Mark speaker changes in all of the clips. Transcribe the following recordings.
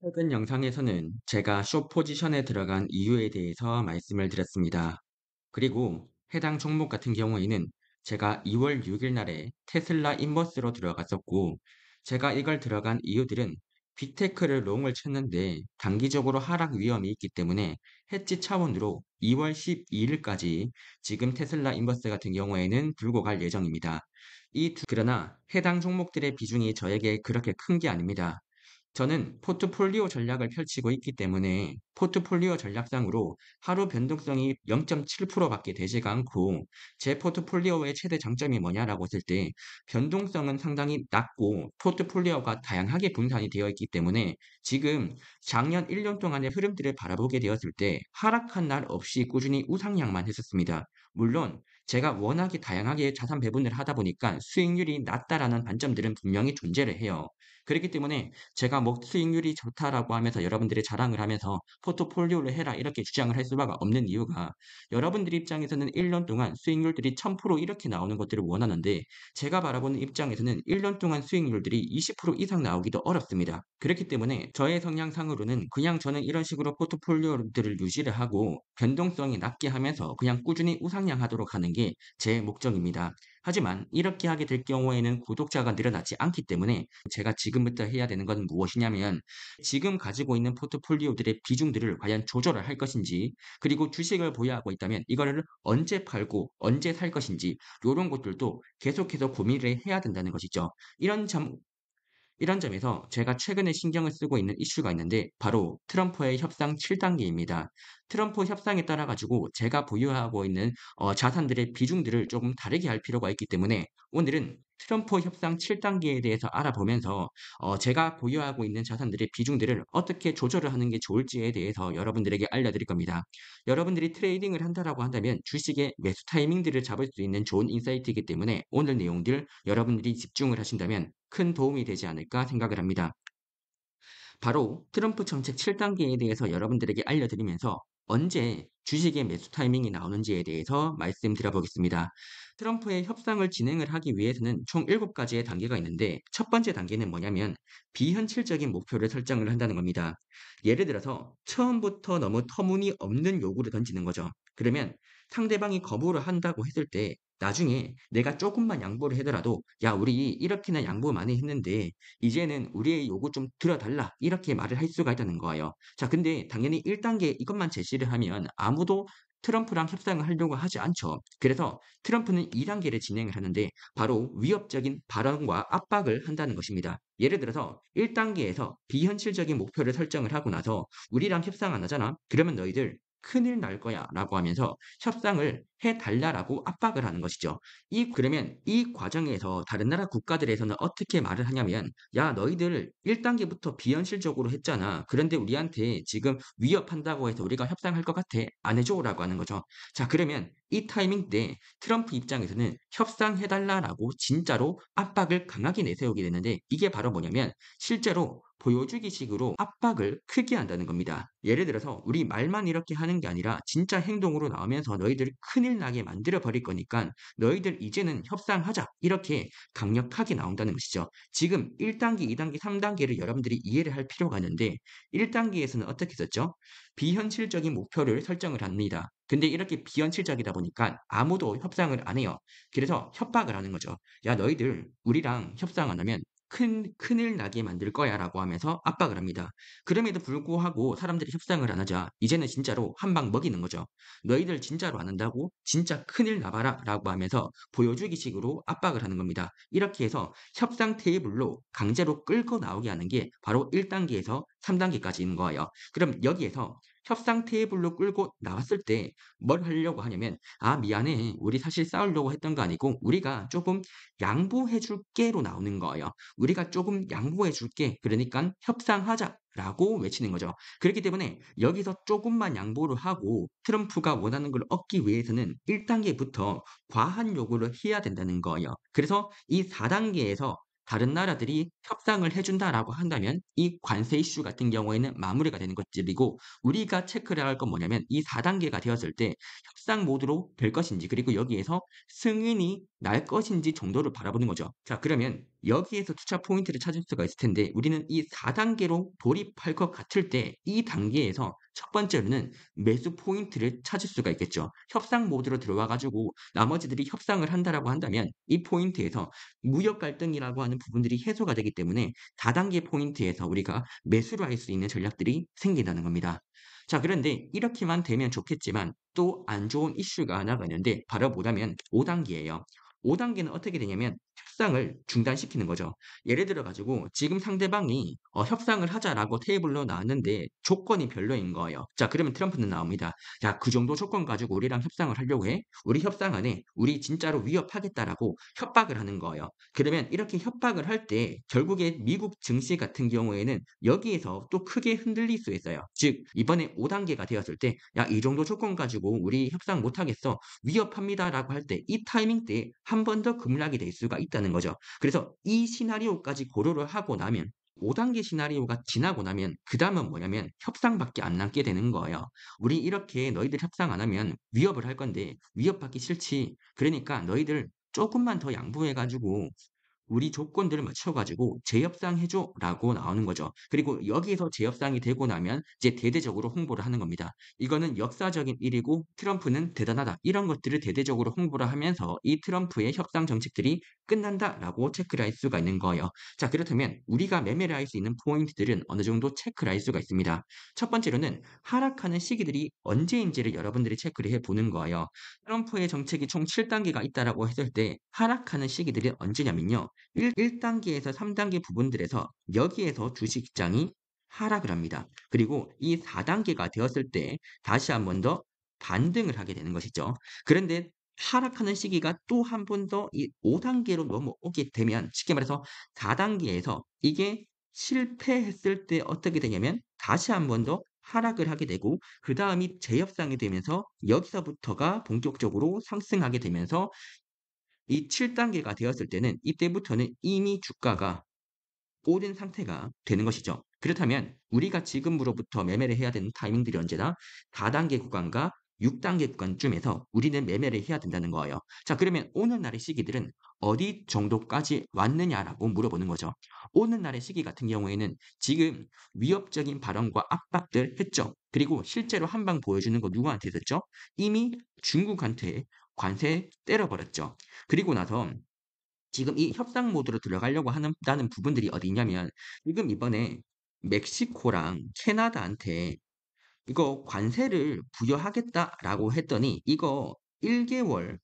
Speaker 1: 최근 영상에서는 제가 숏 포지션에 들어간 이유에 대해서 말씀을 드렸습니다. 그리고 해당 종목 같은 경우에는 제가 2월 6일 날에 테슬라 인버스로 들어갔었고, 제가 이걸 들어간 이유들은 빅테크를 롱을 쳤는데 단기적으로 하락 위험이 있기 때문에 해지 차원으로 2월 12일까지 지금 테슬라 인버스 같은 경우에는 들고 갈 예정입니다. 그러나 해당 종목들의 비중이 저에게 그렇게 큰 게 아닙니다. 저는 포트폴리오 전략을 펼치고 있기 때문에 포트폴리오 전략상으로 하루 변동성이 0.7%밖에 되지가 않고, 제 포트폴리오의 최대 장점이 뭐냐라고 했을 때 변동성은 상당히 낮고 포트폴리오가 다양하게 분산이 되어 있기 때문에 지금 작년 1년 동안의 흐름들을 바라보게 되었을 때 하락한 날 없이 꾸준히 우상향만 했었습니다. 물론 제가 워낙에 다양하게 자산 배분을 하다 보니까 수익률이 낮다라는 단점들은 분명히 존재를 해요. 그렇기 때문에 제가 뭐 수익률이 좋다라고 하면서 여러분들이 자랑을 하면서 포트폴리오를 해라 이렇게 주장을 할 수가 없는 이유가, 여러분들 입장에서는 1년 동안 수익률들이 1000% 이렇게 나오는 것들을 원하는데 제가 바라보는 입장에서는 1년 동안 수익률들이 20% 이상 나오기도 어렵습니다. 그렇기 때문에 저의 성향상으로는 그냥 저는 이런 식으로 포트폴리오들을 유지를 하고 변동성이 낮게 하면서 그냥 꾸준히 우상향하도록 하는 게 제 목적입니다. 하지만 이렇게 하게 될 경우에는 구독자가 늘어나지 않기 때문에 제가 지금부터 해야 되는 건 무엇이냐면, 지금 가지고 있는 포트폴리오들의 비중들을 과연 조절을 할 것인지, 그리고 주식을 보유하고 있다면 이거를 언제 팔고 언제 살 것인지, 요런 것들도 계속해서 고민을 해야 된다는 것이죠. 이런 점에서 제가 최근에 신경을 쓰고 있는 이슈가 있는데 바로 트럼프의 협상 7단계입니다. 트럼프 협상에 따라 가지고 제가 보유하고 있는 자산들의 비중들을 조금 다르게 할 필요가 있기 때문에 오늘은 트럼프 협상 7단계에 대해서 알아보면서 제가 보유하고 있는 자산들의 비중들을 어떻게 조절을 하는 게 좋을지에 대해서 여러분들에게 알려드릴 겁니다. 여러분들이 트레이딩을 한다라고 한다면 주식의 매수 타이밍들을 잡을 수 있는 좋은 인사이트이기 때문에 오늘 내용들 여러분들이 집중을 하신다면 큰 도움이 되지 않을까 생각을 합니다. 바로 트럼프 정책 7단계에 대해서 여러분들에게 알려드리면서 언제 주식의 매수 타이밍이 나오는지에 대해서 말씀드려 보겠습니다. 트럼프의 협상을 진행을 하기 위해서는 총 7가지의 단계가 있는데, 첫 번째 단계는 뭐냐면 비현실적인 목표를 설정을 한다는 겁니다. 예를 들어서 처음부터 너무 터무니없는 요구를 던지는 거죠. 그러면 상대방이 거부를 한다고 했을 때 나중에 내가 조금만 양보를 하더라도 야, 우리 이렇게나 양보 많이 했는데 이제는 우리의 요구 좀 들어달라 이렇게 말을 할 수가 있다는 거예요. 자, 근데 당연히 1단계 이것만 제시를 하면 아무도 트럼프랑 협상을 하려고 하지 않죠. 그래서 트럼프는 2단계를 진행을 하는데 바로 위협적인 발언과 압박을 한다는 것입니다. 예를 들어서 1단계에서 비현실적인 목표를 설정을 하고 나서 우리랑 협상 안 하잖아. 그러면 너희들 큰일 날 거야 라고 하면서 협상을 해달라라고 압박을 하는 것이죠. 그러면 이 과정에서 다른 나라 국가들에서는 어떻게 말을 하냐면 야, 너희들 1단계부터 비현실적으로 했잖아. 그런데 우리한테 지금 위협한다고 해서 우리가 협상할 것 같아? 안 해줘라고 하는 거죠. 자, 그러면 이 타이밍 때 트럼프 입장에서는 협상해달라라고 진짜로 압박을 강하게 내세우게 되는데, 이게 바로 뭐냐면 실제로 보여주기식으로 압박을 크게 한다는 겁니다. 예를 들어서 우리 말만 이렇게 하는 게 아니라 진짜 행동으로 나오면서 너희들 큰일 나게 만들어 버릴 거니까 너희들 이제는 협상하자 이렇게 강력하게 나온다는 것이죠. 지금 1단계, 2단계, 3단계를 여러분들이 이해를 할 필요가 있는데 1단계에서는 어떻게 썼죠? 비현실적인 목표를 설정을 합니다. 근데 이렇게 비현실적이다 보니까 아무도 협상을 안 해요. 그래서 협박을 하는 거죠. 야, 너희들 우리랑 협상 안 하면 큰일 나게 만들 거야 라고 하면서 압박을 합니다. 그럼에도 불구하고 사람들이 협상을 안 하자 이제는 진짜로 한 방 먹이는 거죠. 너희들 진짜로 안 한다고? 진짜 큰일 나봐라 라고 하면서 보여주기식으로 압박을 하는 겁니다. 이렇게 해서 협상 테이블로 강제로 끌고 나오게 하는 게 바로 1단계에서 3단계까지인 거예요. 그럼 여기에서 협상 테이블로 끌고 나왔을 때 뭘 하려고 하냐면 아, 미안해. 우리 사실 싸우려고 했던 거 아니고 우리가 조금 양보해 줄게로 나오는 거예요. 우리가 조금 양보해 줄게. 그러니까 협상하자라고 외치는 거죠. 그렇기 때문에 여기서 조금만 양보를 하고 트럼프가 원하는 걸 얻기 위해서는 1단계부터 과한 요구를 해야 된다는 거예요. 그래서 이 4단계에서 다른 나라들이 협상을 해준다라고 한다면 이 관세 이슈 같은 경우에는 마무리가 되는 것들이고, 우리가 체크를 할 건 뭐냐면 이 4단계가 되었을 때 협상 모드로 될 것인지, 그리고 여기에서 승인이 날 것인지 정도를 바라보는 거죠. 자, 그러면 여기에서 투자 포인트를 찾을 수가 있을 텐데 우리는 이 4단계로 돌입할 것 같을 때 이 단계에서 첫 번째로는 매수 포인트를 찾을 수가 있겠죠. 협상 모드로 들어와 가지고 나머지들이 협상을 한다라고 한다면 이 포인트에서 무역 갈등이라고 하는 부분들이 해소가 되기 때문에 다단계 포인트에서 우리가 매수를 할 수 있는 전략들이 생긴다는 겁니다. 자, 그런데 이렇게만 되면 좋겠지만 또 안 좋은 이슈가 하나가 있는데 바로 뭐냐면 5단계예요. 5단계는 어떻게 되냐면 협상을 중단시키는 거죠. 예를 들어 가지고 지금 상대방이 협상을 하자라고 테이블로 나왔는데 조건이 별로인 거예요. 자, 그러면 트럼프는 나옵니다. 야, 그 정도 조건 가지고 우리랑 협상을 하려고 해? 우리 협상 안에 우리 진짜로 위협하겠다라고 협박을 하는 거예요. 그러면 이렇게 협박을 할 때 결국에 미국 증시 같은 경우에는 여기에서 또 크게 흔들릴 수 있어요. 즉 이번에 5단계가 되었을 때 야, 이 정도 조건 가지고 우리 협상 못 하겠어. 위협합니다라고 할 때 이 타이밍 때 한 번 더 급락이 될 수가 있다는 거죠. 그래서 이 시나리오까지 고려를 하고 나면 5단계 시나리오가 지나고 나면 그다음은 뭐냐면 협상밖에 안 남게 되는 거예요. 우리 이렇게 너희들 협상 안 하면 위협을 할 건데 위협받기 싫지. 그러니까 너희들 조금만 더 양보해 가지고 우리 조건들을 맞춰 가지고 재협상해 줘라고 나오는 거죠. 그리고 여기에서 재협상이 되고 나면 이제 대대적으로 홍보를 하는 겁니다. 이거는 역사적인 일이고 트럼프는 대단하다. 이런 것들을 대대적으로 홍보를 하면서 이 트럼프의 협상 정책들이 끝난다라고 체크를 할 수가 있는 거예요. 자, 그렇다면 우리가 매매를 할 수 있는 포인트들은 어느 정도 체크를 할 수가 있습니다. 첫 번째로는 하락하는 시기들이 언제인지를 여러분들이 체크를 해 보는 거예요. 트럼프의 정책이 총 7단계가 있다라고 했을 때 하락하는 시기들이 언제냐면요. 1단계에서 3단계 부분들에서 여기에서 주식시장이 하락을 합니다. 그리고 이 4단계가 되었을 때 다시 한 번 더 반등을 하게 되는 것이죠. 그런데 하락하는 시기가 또 한 번 더 이 5단계로 넘어오게 되면 쉽게 말해서 4단계에서 이게 실패했을 때 어떻게 되냐면 다시 한 번 더 하락을 하게 되고 그다음이 재협상이 되면서 여기서부터가 본격적으로 상승하게 되면서 이 7단계가 되었을 때는 이때부터는 이미 주가가 오른 상태가 되는 것이죠. 그렇다면 우리가 지금으로부터 매매를 해야 되는 타이밍들이 언제나 4단계 구간과 6단계 구간쯤에서 우리는 매매를 해야 된다는 거예요. 자, 그러면 오는 날의 시기들은 어디 정도까지 왔느냐라고 물어보는 거죠. 오는 날의 시기 같은 경우에는 지금 위협적인 발언과 압박들 했죠. 그리고 실제로 한 방 보여주는 거 누구한테 했었죠? 이미 중국한테 관세 때려버렸죠. 그리고 나서 지금 이 협상 모드로 들어가려고 한다는 부분들이 어디 있냐면 지금 이번에 멕시코랑 캐나다한테 이거 관세를 부여하겠다라고 했더니 이거 1개월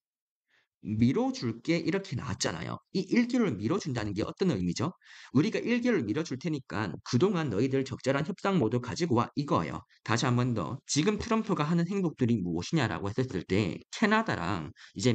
Speaker 1: 미뤄줄게 이렇게 나왔잖아요. 이 1개월 미뤄준다는 게 어떤 의미죠? 우리가 1개월 미뤄줄 테니까 그동안 너희들 적절한 협상 모드 가지고 와 이거예요. 다시 한 번 더 지금 트럼프가 하는 행동들이 무엇이냐라고 했었을 때 캐나다랑 이제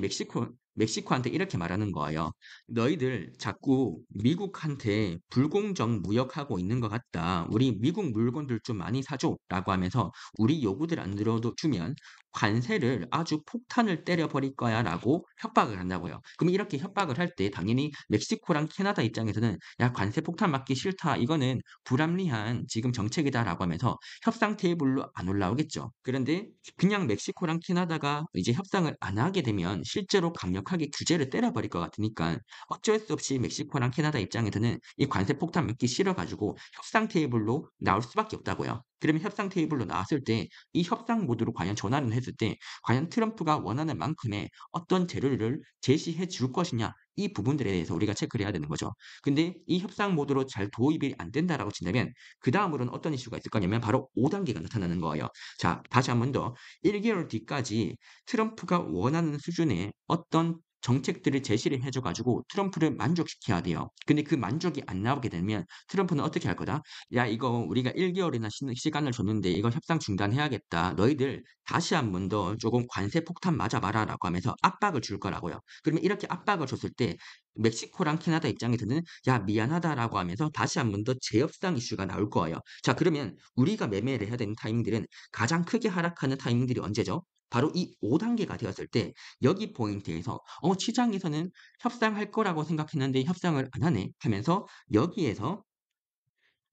Speaker 1: 멕시코한테 이렇게 말하는 거예요. 너희들 자꾸 미국한테 불공정 무역하고 있는 것 같다. 우리 미국 물건들 좀 많이 사줘라고 하면서 우리 요구들 안 들어주면 관세를 아주 폭탄을 때려버릴 거야라고 협박을 한다고요. 그럼 이렇게 협박을 할 때 당연히 멕시코랑 캐나다 입장에서는 야, 관세 폭탄 맞기 싫다. 이거는 불합리한 지금 정책이다라고 하면서 협상 테이블로 안 올라오겠죠. 그런데 그냥 멕시코랑 캐나다가 이제 협상을 안 하게 되면 실제로 강력하게 규제를 때려버릴 것 같으니까 어쩔 수 없이 멕시코랑 캐나다 입장에서는 이 관세 폭탄 맞기 싫어가지고 협상 테이블로 나올 수밖에 없다고요. 그러면 협상 테이블로 나왔을 때 이 협상 모드로 과연 전환을 했을 때 과연 트럼프가 원하는 만큼의 어떤 재료를 제시해 줄 것이냐 이 부분들에 대해서 우리가 체크를 해야 되는 거죠. 근데 이 협상 모드로 잘 도입이 안 된다라고 친다면 그다음으로는 어떤 이슈가 있을 거냐면 바로 5단계가 나타나는 거예요. 자, 다시 한 번 더 1개월 뒤까지 트럼프가 원하는 수준의 어떤 정책들을 제시를 해줘 가지고 트럼프를 만족시켜야 돼요. 근데 그 만족이 안 나오게 되면 트럼프는 어떻게 할 거다? "야, 이거 우리가 1개월이나 시간을 줬는데 이거 협상 중단해야겠다. 너희들 다시 한 번 더 조금 관세 폭탄 맞아 봐라."라고 하면서 압박을 줄 거라고요. 그러면 이렇게 압박을 줬을 때 멕시코랑 캐나다 입장에서는 "야, 미안하다."라고 하면서 다시 한 번 더 재협상 이슈가 나올 거예요. 자, 그러면 우리가 매매를 해야 되는 타이밍들은 가장 크게 하락하는 타이밍들이 언제죠? 바로 이 5단계가 되었을 때 여기 포인트에서 시장에서는 협상할 거라고 생각했는데 협상을 안 하네 하면서 여기에서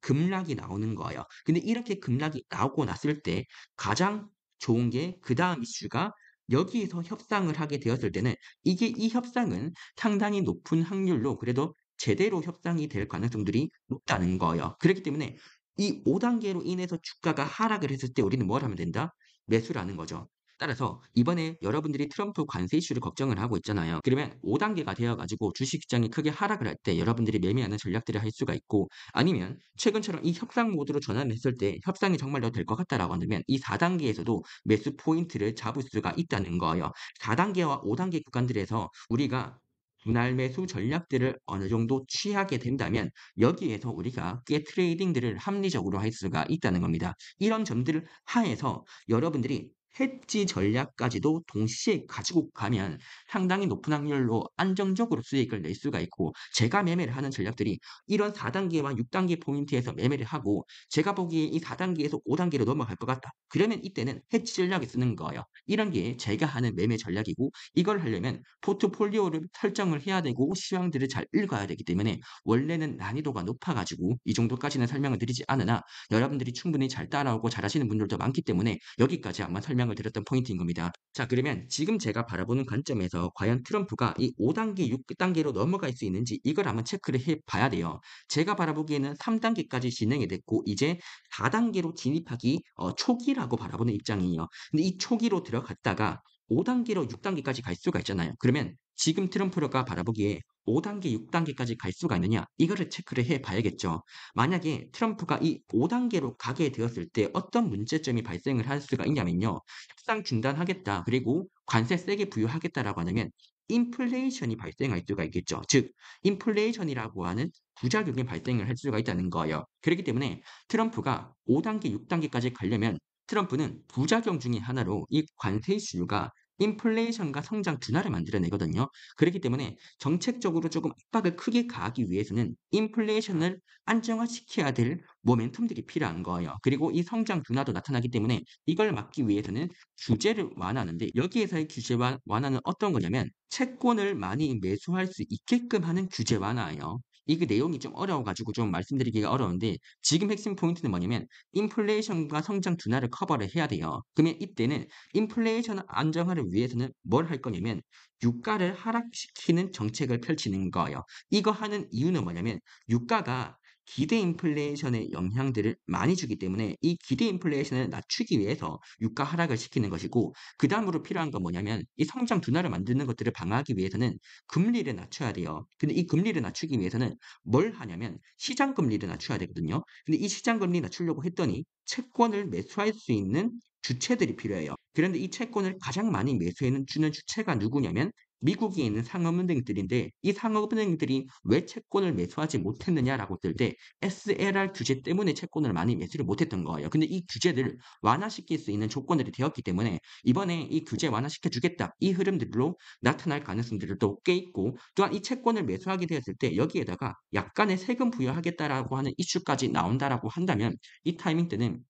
Speaker 1: 급락이 나오는 거예요. 근데 이렇게 급락이 나오고 났을 때 가장 좋은 게 그다음 이슈가 여기에서 협상을 하게 되었을 때는 이게 이 협상은 상당히 높은 확률로 그래도 제대로 협상이 될 가능성들이 높다는 거예요. 그렇기 때문에 이 5 단계로 인해서 주가가 하락을 했을 때 우리는 뭘 하면 된다? 매수를 하는 거죠. 따라서 이번에 여러분들이 트럼프 관세 이슈를 걱정을 하고 있잖아요. 그러면 5 단계가 되어 가지고 주식 시장이 크게 하락을 할 때 여러분들이 매매하는 전략들을 할 수가 있고, 아니면 최근처럼 이 협상 모드로 전환을 했을 때 협상이 정말로 될 것 같다라고 한다면 이 4 단계에서도 매수 포인트를 잡을 수가 있다는 거예요. 4 단계와 5 단계 구간들에서 우리가 분할 매수 전략들을 어느 정도 취하게 된다면 여기에서 우리가 꽤 트레이딩들을 합리적으로 할 수가 있다는 겁니다. 이런 점들을 하에서 여러분들이 해지 전략까지도 동시에 가지고 가면 상당히 높은 확률로 안정적으로 수익을 낼 수가 있고, 제가 매매를 하는 전략들이 이런 4 단계와 6 단계 포인트에서 매매를 하고 제가 보기에 이 4 단계에서 5 단계로 넘어갈 것 같다. 그러면 이때는 해지 전략을 쓰는 거예요. 이런 게 제가 하는 매매 전략이고, 이걸 하려면 포트폴리오를 설정을 해야 되고 시황들을 잘 읽어야 되기 때문에 원래는 난이도가 높아 가지고 이 정도까지는 설명을 드리지 않으나 여러분들이 충분히 잘 따라오고 잘하시는 분들도 많기 때문에 여기까지 한번 설명을 드렸던 포인트인 겁니다. 자, 그러면 지금 제가 바라보는 관점에서 과연 트럼프가 이 5 단계, 6 단계로 넘어갈 수 있는지 이걸 한번 체크를 해 봐야 돼요. 제가 바라보기에는 3 단계까지 진행이 됐고 이제 4 단계로 진입하기 초기라고 바라보는 입장이에요. 근데 이 초기로 들어갔다가 5 단계로 6 단계까지 갈 수가 있잖아요. 그러면 지금 트럼프가 바라보기에 5 단계, 6 단계까지 갈 수가 있느냐? 이거를 체크를 해 봐야겠죠. 만약에 트럼프가 이 5 단계로 가게 되었을 때 어떤 문제점이 발생을 할 수가 있냐면요. 협상 중단하겠다. 그리고 관세 세게 부여하겠다라고 하면 인플레이션이 발생할 수가 있겠죠. 즉 인플레이션이라고 하는 부작용이 발생을 할 수가 있다는 거예요. 그렇기 때문에 트럼프가 5 단계, 6 단계까지 가려면 트럼프는 부작용 중에 하나로 이 관세 이슈가 인플레이션과 성장 둔화를 만들어내거든요. 그렇기 때문에 정책적으로 조금 압박을 크게 가하기 위해서는 인플레이션을 안정화시켜야 될 모멘텀들이 필요한 거예요. 그리고 이 성장 둔화도 나타나기 때문에 이걸 막기 위해서는 규제를 완화하는데, 여기에서의 규제 완화는 어떤 거냐면 채권을 많이 매수할 수 있게끔 하는 규제 완화예요. 이게 내용이 좀 어려워 가지고 좀 말씀드리기가 어려운데, 지금 핵심 포인트는 뭐냐면 인플레이션과 성장 둔화를 커버를 해야 돼요. 그러면 이때는 인플레이션 안정화를 위해서는 뭘 할 거냐면 유가를 하락시키는 정책을 펼치는 거예요. 이거 하는 이유는 뭐냐면 유가가 기대 인플레이션의 영향들을 많이 주기 때문에 이 기대 인플레이션을 낮추기 위해서 유가 하락을 시키는 것이고, 그다음으로 필요한 건 뭐냐면 이 성장 둔화를 만드는 것들을 방어하기 위해서는 금리를 낮춰야 돼요. 근데 이 금리를 낮추기 위해서는 뭘 하냐면 시장 금리를 낮춰야 되거든요. 근데 이 시장 금리 낮추려고 했더니 채권을 매수할 수 있는 주체들이 필요해요. 그런데 이 채권을 가장 많이 매수해 주는 주체가 누구냐면 미국에 있는 상업은행들인데, 이 상업은행들이 왜 채권을 매수하지 못했느냐라고 들 때 SLR 규제 때문에 채권을 많이 매수를 못했던 거예요. 근데 이 규제를 완화시킬 수 있는 조건들이 되었기 때문에 이번에 이 규제 완화시켜 주겠다, 이 흐름들로 나타날 가능성들도 꽤 있고, 또한 이 채권을 매수하게 되었을 때 여기에다가 약간의 세금 부여하겠다라고 하는 이슈까지 나온다라고 한다면 이 타이밍 때는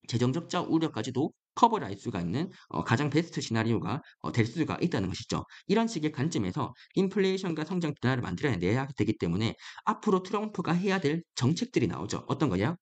Speaker 1: 재정 적자 우려까지도 커버를 할 수가 있는 가장 베스트 시나리오가 될 수가 있다는 것이죠. 이런 식의 관점에서 인플레이션과 성장 둔화를 만들어내야 되기 때문에 앞으로 트럼프가 해야 될 정책들이 나오죠. 어떤 거냐?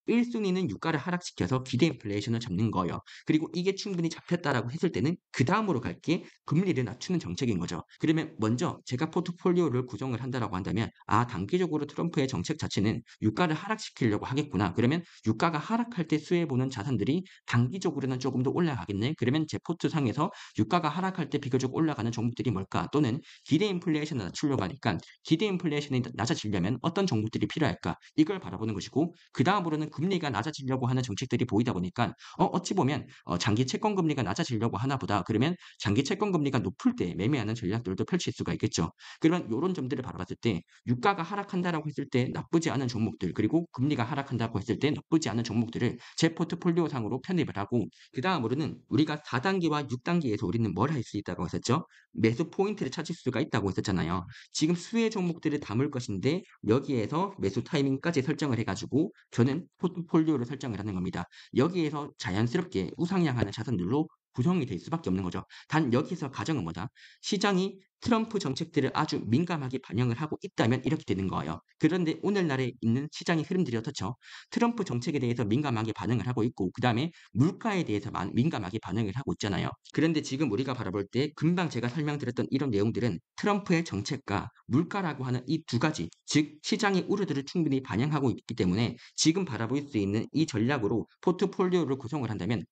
Speaker 1: 1 순위는 유가를 하락시켜서 기대 인플레이션을 잡는 거예요. 그리고 이게 충분히 잡혔다라고 했을 때는 그다음으로 갈 게 금리를 낮추는 정책인 거죠. 그러면 먼저 제가 포트폴리오를 구성을 한다라고 한다면 단기적으로 트럼프의 정책 자체는 유가를 하락시키려고 하겠구나. 그러면 유가가 하락할 때 수혜 보는 자산들이 단기적으로는 조금 더 올라가겠네. 그러면 제 포트상에서 유가가 하락할 때 비교적 올라가는 종목들이 뭘까? 또는 기대 인플레이션을 낮추려고 하니까 기대 인플레이션이 낮아지려면 어떤 종목들이 필요할까? 이걸 바라보는 것이고, 그다음으로는 금리가 낮아지려고 하는 정책들이 보이다 보니까 어찌 보면 장기 채권 금리가 낮아지려고 하나 보다. 그러면 장기 채권 금리가 높을 때 매매하는 전략들도 펼칠 수가 있겠죠. 그러면 요런 점들을 바라봤을 때 유가가 하락한다라고 했을 때 나쁘지 않은 종목들, 그리고 금리가 하락한다고 했을 때 나쁘지 않은 종목들을 제 포트폴리오 상으로 편입을 하고, 그다음으로는 우리가 4 단계와 6 단계에서 우리는 뭘 할 수 있다고 했었죠? 매수 포인트를 찾을 수가 있다고 했었잖아요. 지금 수혜 종목들을 담을 것인데 여기에서 매수 타이밍까지 설정을 해 가지고 저는 포트폴리오를 설정을 하는 겁니다. 여기에서 자연스럽게 우상향하는 자산들로 구성이 될 수밖에 없는 거죠. 단 여기서 가정은 뭐다? 시장이 트럼프 정책들을 아주 민감하게 반영을 하고 있다면 이렇게 되는 거예요. 그런데 오늘날에 있는 시장의 흐름들이 어떻죠? 트럼프 정책에 대해서 민감하게 반응을 하고 있고 그다음에 물가에 대해서 민감하게 반응을 하고 있잖아요. 그런데 지금 우리가 바라볼 때 금방 제가 설명드렸던 이런 내용들은 트럼프의 정책과 물가라고 하는 이 두 가지, 즉 시장의 우려들을 충분히 반영하고 있기 때문에 지금 바라볼 수 있는 이 전략으로 포트폴리오를 구성을 한다면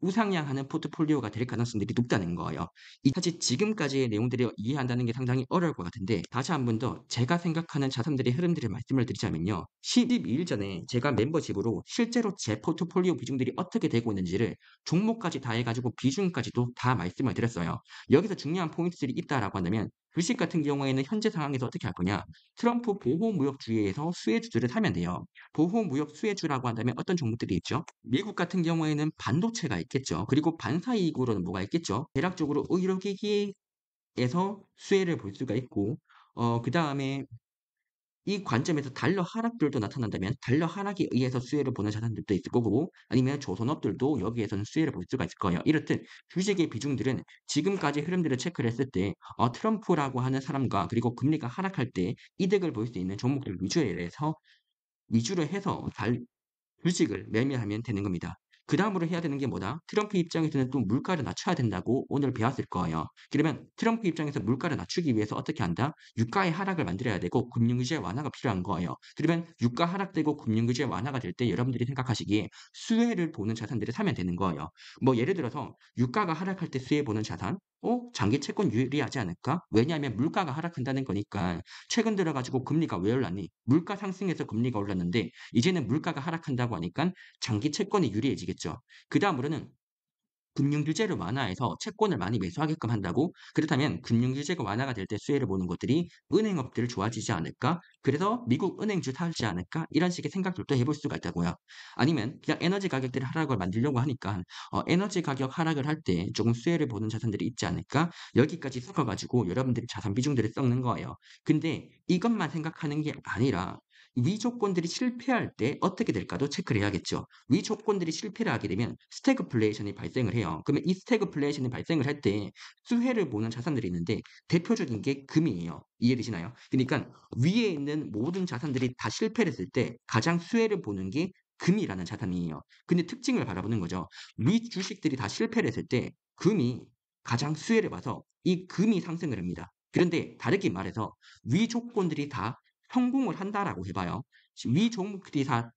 Speaker 1: 우상향하는 포트폴리오가 될 가능성들이 높다는 거예요. 사실 지금까지의 내용들을 이해한다는 게 상당히 어려울 것 같은데 다시 한 번 더 제가 생각하는 자산들의 흐름들을 말씀을 드리자면요. 12일 전에 제가 멤버십으로 실제로 제 포트폴리오 비중들이 어떻게 되고 있는지를 종목까지 다 해가지고 비중까지도 다 말씀을 드렸어요. 여기서 중요한 포인트들이 있다라고 한다면 주식 같은 경우에는 현재 상황에서 어떻게 할 거냐. 트럼프 보호무역주의에서 수혜주들을 사면 돼요. 보호무역 수혜주라고 한다면 어떤 종목들이 있죠? 미국 같은 경우에는 반도체가 있겠죠. 그리고 반사이익으로는 뭐가 있겠죠? 대략적으로 의료기기에서 수혜를 볼 수가 있고, 그다음에 이 관점에서 달러 하락들도 나타난다면 달러 하락에 의해서 수혜를 보는 자산들도 있을 거고 아니면 조선업들도 여기에서는 수혜를 볼 수가 있을 거예요. 이렇듯 주식의 비중들은 지금까지 흐름들을 체크를 했을 때 트럼프라고 하는 사람과 그리고 금리가 하락할 때 이득을 볼 수 있는 종목들 위주로 해서 주식을 매매하면 되는 겁니다. 그 다음으로 해야 되는 게 뭐다? 트럼프 입장에서는 또 물가를 낮춰야 된다고 오늘 배웠을 거예요. 그러면 트럼프 입장에서 물가를 낮추기 위해서 어떻게 한다? 유가의 하락을 만들어야 되고 금융규제 완화가 필요한 거예요. 그러면 유가 하락되고 금융규제 완화가 될 때 여러분들이 생각하시기에 수혜를 보는 자산들을 사면 되는 거예요. 뭐 예를 들어서 유가가 하락할 때 수혜 보는 자산? 장기 채권 유리하지 않을까? 왜냐하면 물가가 하락한다는 거니까 최근 들어가지고 금리가 왜 올랐니? 물가 상승해서 금리가 올랐는데 이제는 물가가 하락한다고 하니까 장기 채권이 유리해지겠죠. 그다음으로는 금융 규제를 완화해서 채권을 많이 매수하게끔 한다고? 그렇다면 금융 규제가 완화가 될 때 수혜를 보는 것들이 은행업들 좋아지지 않을까? 그래서 미국 은행주 사지 않을까? 이런 식의 생각들도 해볼 수가 있다고요. 아니면 그냥 에너지 가격들이 하락을 만들려고 하니까 에너지 가격 하락을 할 때 조금 수혜를 보는 자산들이 있지 않을까? 여기까지 섞어가지고 여러분들이 자산 비중들을 썩는 거예요. 근데 이것만 생각하는 게 아니라 위 조건들이 실패할 때 어떻게 될까도 체크를 해야겠죠. 위 조건들이 실패를 하게 되면 스태그플레이션이 발생을 해요. 그러면 이 스태그플레이션이 발생을 할 때 수혜를 보는 자산들이 있는데 대표적인 게 금이에요. 이해되시나요? 그러니까 위에 있는 모든 자산들이 다 실패를 했을 때 가장 수혜를 보는 게 금이라는 자산이에요. 근데 특징을 바라보는 거죠. 위 주식들이 다 실패를 했을 때 금이 가장 수혜를 봐서 이 금이 상승을 합니다. 그런데 다르게 말해서 위 조건들이 다 성공을 한다라고 해봐요. 위 종목들이 다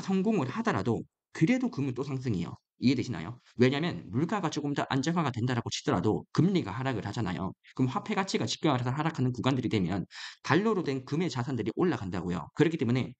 Speaker 1: 성공을 하더라도 그래도 금은 또 상승해요. 이해되시나요? 왜냐하면 물가가 조금 더 안정화가 된다라고 치더라도 금리가 하락을 하잖아요. 그럼 화폐 가치가 직격하락해서 하락하는 구간들이 되면 달러로 된 금의 자산들이 올라간다고요. 그렇기 때문에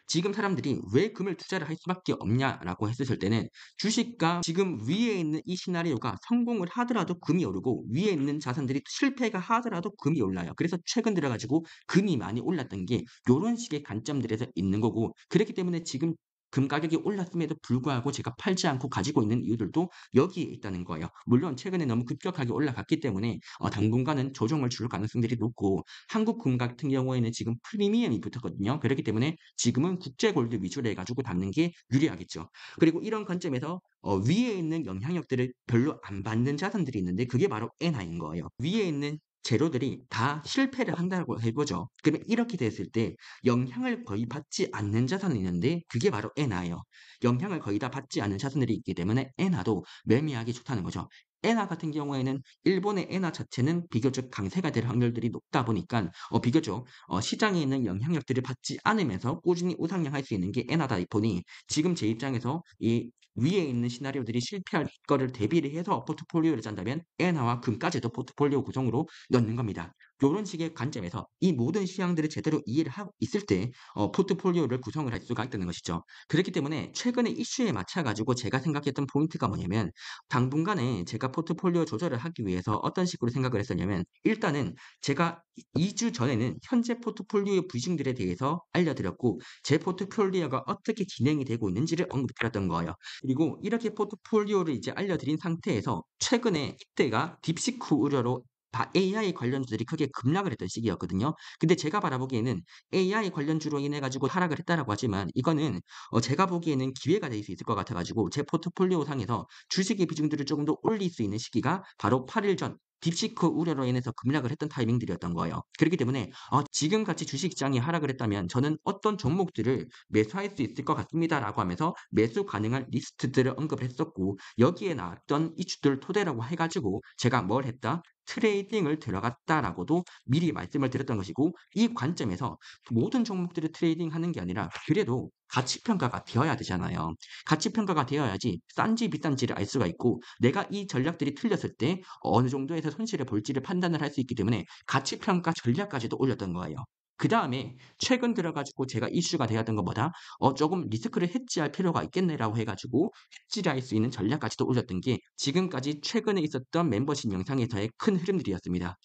Speaker 1: 지금 사람들이 왜 금을 투자를 할 수밖에 없냐라고 했을 때는 주식과 지금 위에 있는 이 시나리오가 성공을 하더라도 금이 오르고 위에 있는 자산들이 실패가 하더라도 금이 올라요. 그래서 최근 들어가지고 금이 많이 올랐던 게 요런 식의 관점들에서 있는 거고 그렇기 때문에 지금 금 가격이 올랐음에도 불구하고 제가 팔지 않고 가지고 있는 이유들도 여기에 있다는 거예요. 물론 최근에 너무 급격하게 올라갔기 때문에 당분간은 조정을 줄 가능성들이 높고 한국 금 같은 경우에는 지금 프리미엄이 붙었거든요. 그렇기 때문에 지금은 국제 골드 위주로 해가지고 담는 게 유리하겠죠. 그리고 이런 관점에서 위에 있는 영향력들을 별로 안 받는 자산들이 있는데 그게 바로 엔화인 거예요. 위에 있는 재료들이 다 실패를 한다고 해보죠. 그러면 이렇게 됐을 때 영향을 거의 받지 않는 자산이 있는데 그게 바로 엔화예요. 영향을 거의 다 받지 않는 자산들이 있기 때문에 엔화도 매매하기 좋다는 거죠. 엔화 같은 경우에는 일본의 엔화 자체는 비교적 강세가 될 확률들이 높다 보니까 비교적 시장에 있는 영향력들을 받지 않으면서 꾸준히 우상향할 수 있는 게 엔화다 보니 지금 제 입장에서 이 위에 있는 시나리오들이 실패할 거를 대비를 해서 포트폴리오를 짠다면 엔화와 금까지도 포트폴리오 구성으로 넣는 겁니다. 요런 식의 관점에서 이 모든 시황들을 제대로 이해를 하고 있을 때 포트폴리오를 구성을 할 수가 있다는 것이죠. 그렇기 때문에 최근의 이슈에 맞춰 가지고 제가 생각했던 포인트가 뭐냐면 당분간에 제가 포트폴리오 조절을 하기 위해서 어떤 식으로 생각을 했었냐면 일단은 제가 2주 전에는 현재 포트폴리오 비중들에 대해서 알려드렸고 제 포트폴리오가 어떻게 진행이 되고 있는지를 언급드렸던 거예요. 그리고 이렇게 포트폴리오를 이제 알려드린 상태에서 최근에 이때가 딥시크 우려로 다 AI 관련주들이 크게 급락을 했던 시기였거든요. 근데 제가 바라보기에는 AI 관련주로 인해 가지고 하락을 했다라고 하지만 이거는 제가 보기에는 기회가 될 수 있을 것 같아 가지고 제 포트폴리오 상에서 주식의 비중들을 조금 더 올릴 수 있는 시기가 바로 8일 전 딥시크 우려로 인해서 급락을 했던 타이밍들이었던 거예요. 그렇기 때문에 지금 같이 주식시장이 하락을 했다면 저는 어떤 종목들을 매수할 수 있을 것 같습니다라고 하면서 매수 가능한 리스트들을 언급을 했었고 여기에 나왔던 이슈들 토대라고 해 가지고 제가 뭘 했다? 트레이딩을 들어갔다라고도 미리 말씀을 드렸던 것이고 이 관점에서 모든 종목들을 트레이딩하는 게 아니라 그래도 가치 평가가 되어야 되잖아요. 가치 평가가 되어야지 싼지 비싼지를 알 수가 있고 내가 이 전략들이 틀렸을 때 어느 정도에서 손실을 볼지를 판단을 할 수 있기 때문에 가치 평가 전략까지도 올렸던 거예요. 그다음에 최근 들어 가지고 제가 이슈가 되었던 것보다 조금 '리스크를 해지할 필요가 있겠네.'라고 해 가지고 해지를 할 수 있는 전략까지도 올렸던 게 지금까지 최근에 있었던 멤버십 영상에서의 큰 흐름들이었습니다.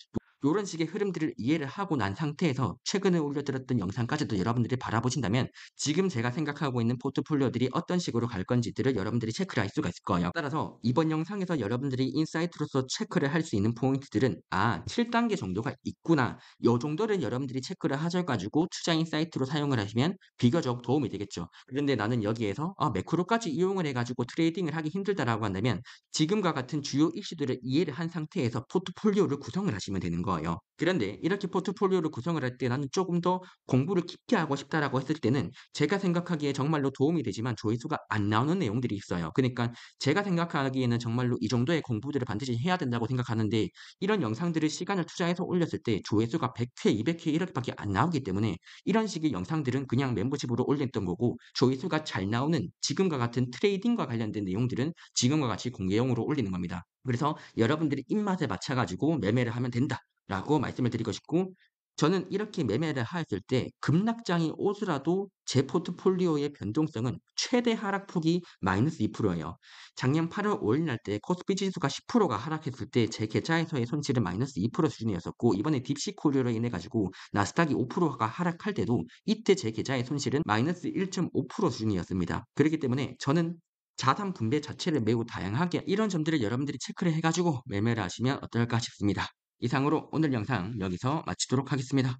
Speaker 1: 요런 식의 흐름들을 이해를 하고 난 상태에서 최근에 올려드렸던 영상까지도 여러분들이 바라보신다면 지금 제가 생각하고 있는 포트폴리오들이 어떤 식으로 갈 건지들을 여러분들이 체크를 할 수가 있을 거예요. 따라서 이번 영상에서 여러분들이 인사이트로서 체크를 할 수 있는 포인트들은 7단계 정도가 있구나. 요 정도를 여러분들이 체크를 하셔 가지고 투자 인사이트로 사용을 하시면 비교적 도움이 되겠죠. 그런데 나는 여기에서 매크로까지 이용을 해 가지고 트레이딩을 하기 힘들다라고 한다면 지금과 같은 주요 이슈들을 이해를 한 상태에서 포트폴리오를 구성을 하시면 되는 거예요. 그런데 이렇게 포트폴리오를 구성을 할 때 나는 조금 더 공부를 깊게 하고 싶다라고 했을 때는 제가 생각하기에 정말로 도움이 되지만 조회수가 안 나오는 내용들이 있어요. 그러니까 제가 생각하기에는 정말로 이 정도의 공부들을 반드시 해야 된다고 생각하는데 이런 영상들을 시간을 투자해서 올렸을 때 조회수가 100회, 200회 이렇게밖에 안 나오기 때문에 이런 식의 영상들은 그냥 멤버십으로 올렸던 거고 조회수가 잘 나오는 지금과 같은 트레이딩과 관련된 내용들은 지금과 같이 공개용으로 올리는 겁니다. 그래서 여러분들이 입맛에 맞춰 가지고 매매를 하면 된다라고 말씀을 드리고 싶고 저는 이렇게 매매를 하였을 때 급락장이 오더라도 제 포트폴리오의 변동성은 최대 하락폭이 -2%예요. 작년 8월 5일 날 때 코스피 지수가 10%가 하락했을 때 제 계좌에서의 손실은 -2% 수준이었었고 이번에 딥시코리로 인해 가지고 나스닥이 5%가 하락할 때도 이때 제 계좌의 손실은 -1.5% 수준이었습니다. 그렇기 때문에 저는 자산 분배 자체를 매우 다양하게 이런 점들을 여러분들이 체크를 해 가지고 매매를 하시면 어떨까 싶습니다. 이상으로 오늘 영상 여기서 마치도록 하겠습니다.